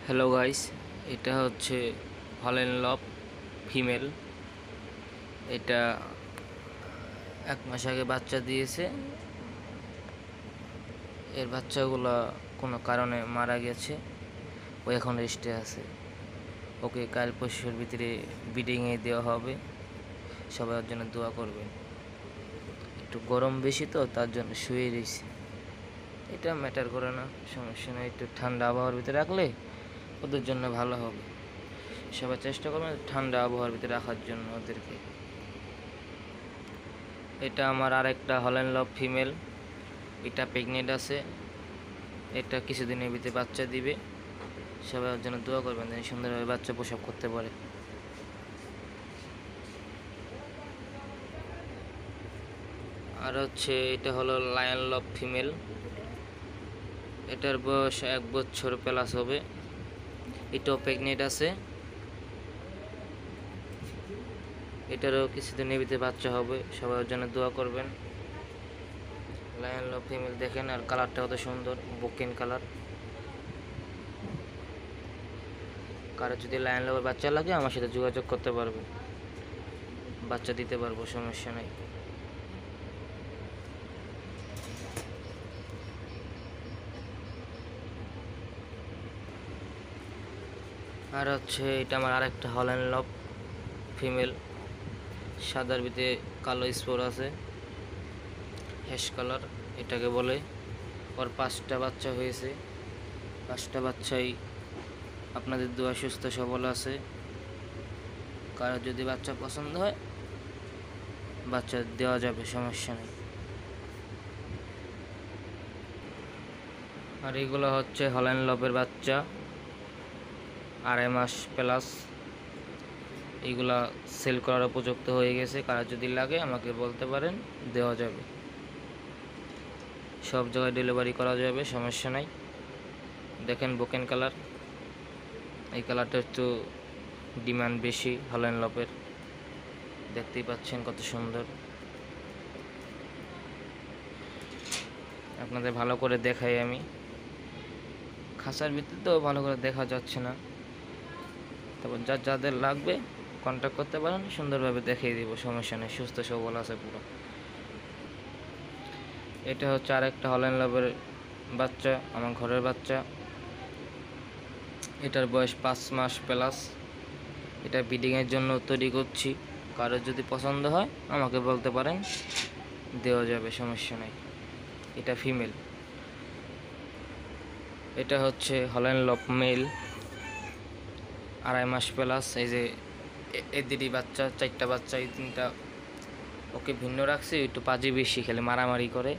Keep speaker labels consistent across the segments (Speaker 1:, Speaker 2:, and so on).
Speaker 1: Hello guys, এটা হচ্ছে Holland লব ফিমেল। এটা 1 মাস আগে বাচ্চা দিয়েছে। এর বাচ্চাগুলো কোনো কারণে মারা গেছে, ও এখন রেস্টে আছে। ওকে কাল পরশুর ভিতরে ব্রিডিংয়ে দেওয়া হবে। সবাই ওর জন্য দোয়া করবেন। একটু গরম বেশি তো, তার জন্য শুয়ে রয়েছে। এটা ম্যাটার করে না, সমস্যা নেই। একটু ঠান্ডা আবহাওয়ার ভিতরে রাখলে ওদের জন্য ভালো হবে। সবাই চেষ্টা করবেন ঠান্ডা আবহাওয়ার ভিতরে রাখার জন্য ওদেরকে। এটা আমার আরেকটা হল্যান্ড লব ফিমেল। এটা প্রেগনেন্ট আছে। এটা কিছুদিনের ভিতরে বাচ্চা দিবে। সবাই ওর জন্য দোয়া করবেন যেন সুন্দরভাবে বাচ্চা প্রসব করতে পারে। আর হচ্ছে এটা হলো লায়ন লব ফিমেল। এটার বয়স 1 বছর প্লাস হবে। এটাও প্রেগনেন্ট আছে। এটারও কিছুদিনের ভিতরে বাচ্চা হবে। সবাই ওর জন্য দোয়া করবেন। লায়ন লব ফিমেল দেখেন, আর কালারটা কত সুন্দর, বকেন কালার। কারো যদি লায়ন লবের বাচ্চা লাগে আমার সাথে যোগাযোগ করতে পারবে, বাচ্চা দিতে পারবো, সমস্যা নাই। আর হচ্ছে এটা আমার আরেকটা হল্যান্ড লব ফিমেল। সাদার ভিতরে কালো স্পোর আছে, হ্যাশ কালার এটাকে বলে। ওর 5টা বাচ্চা হয়েছে। 5টা বাচ্চাই আপনাদের দোয়া সুস্থ সবল আছে। কারো যদি বাচ্চা পছন্দ হয় বাচ্চা দেওয়া যাবে, সমস্যা নেই। আর এগুলো হচ্ছে হল্যান্ড লবের বাচ্চা, 2.5 মাস প্লাস। এইগুলা সেল করার উপযুক্ত হয়ে গেছে। কারো যদি লাগে আমাকে বলতে পারেন, দেওয়া যাবে। সব জায়গায় ডেলিভারি করা যাবে, সমস্যা নাই। দেখেন বোকেন কালার, এই কালারটা একটু ডিমান্ড বেশি হল্যান্ড লবের। দেখতেই পাচ্ছেন কত সুন্দর। আপনাদের ভালো করে দেখাই আমি। খাঁচার ভিতরে তো ভালো করে দেখা যাচ্ছে না। তারপর যাদের লাগবে কন্ট্যাক্ট করতে পারেন, সুন্দরভাবে দেখিয়ে দিব, সমস্যা নেই। সুস্থ সবল আছে পুরো। এটা হচ্ছে আরেকটা হল্যান্ড লবের বাচ্চা, আমার ঘরের বাচ্চা। এটার বয়স 5 মাস প্লাস। এটা ব্রিডিংয়ের জন্য তৈরি করছি। কারো যদি পছন্দ হয় আমাকে বলতে পারেন, দেওয়া যাবে, সমস্যা নেই। এটা ফিমেল। এটা হচ্ছে হল্যান্ড লব মেল, 2.5 মাস প্লাস। এই যে এদেরই বাচ্চা, 4টা বাচ্চা। এই 3টা ওকে ভিন্ন রাখছি, একটু পাজি বেশি খেলে, মারামারি করে,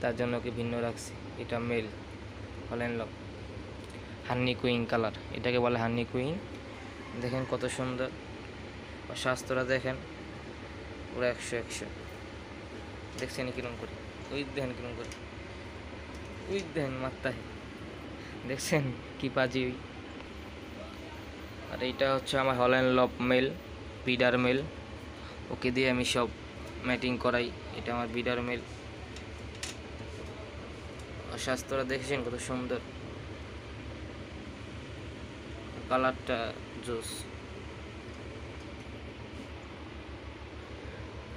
Speaker 1: তার জন্য ওকে ভিন্ন রাখছি। এটা মেল হল্যান্ড লব, হান্নি কুইন কালার, এটাকে বলে হান্নি কুইন। দেখেন কত সুন্দর। স্বাস্থ্যটা দেখেন পুরো 100 দেখছেন কিরম করে। ওই দেখেন কিরম করে, ওই দেখেন মাত্রায়, দেখছেন কি পাজি ওই। আর এইটা হচ্ছে আমার হল্যান্ড লব মেল, বিডার মেল। ওকে দিয়ে আমি সব ম্যাটিং করাই। এটা আমার বিডার মেল। স্বাস্থ্যটা দেখেছেন কত সুন্দর, কালারটা জোস।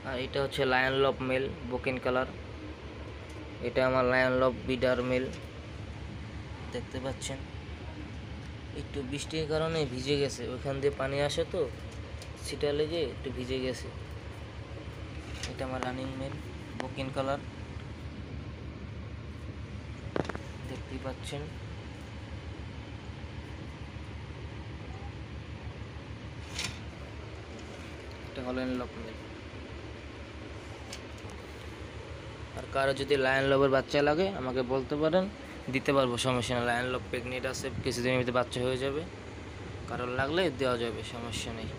Speaker 1: আর এটা হচ্ছে লায়ন লব মেল, বোকেন কালার। এটা আমার লায়ন লব বিডার মেল। দেখতে পাচ্ছেন একটু বৃষ্টির কারণে ভিজে গেছে, ওইখান দিয়ে পানি আসে তো, ছিটা লেগে একটু ভিজে গেছে। এটা আমার রানিং মেল, বোকেন কালার, দেখতেই পাচ্ছেন। এটা হল্যান্ড লব মেল। আর কারো যদি লায়ন লবের বাচ্চা লাগে আমাকে বলতে পারেন, দিতে পারবো, সমস্যা নেই। লায়ন লব প্রেগনেন্ট আছে, কিছুদিনের ভিতরে বাচ্চা হয়ে যাবে। কারোর লাগলে দেওয়া যাবে, সমস্যা নেই।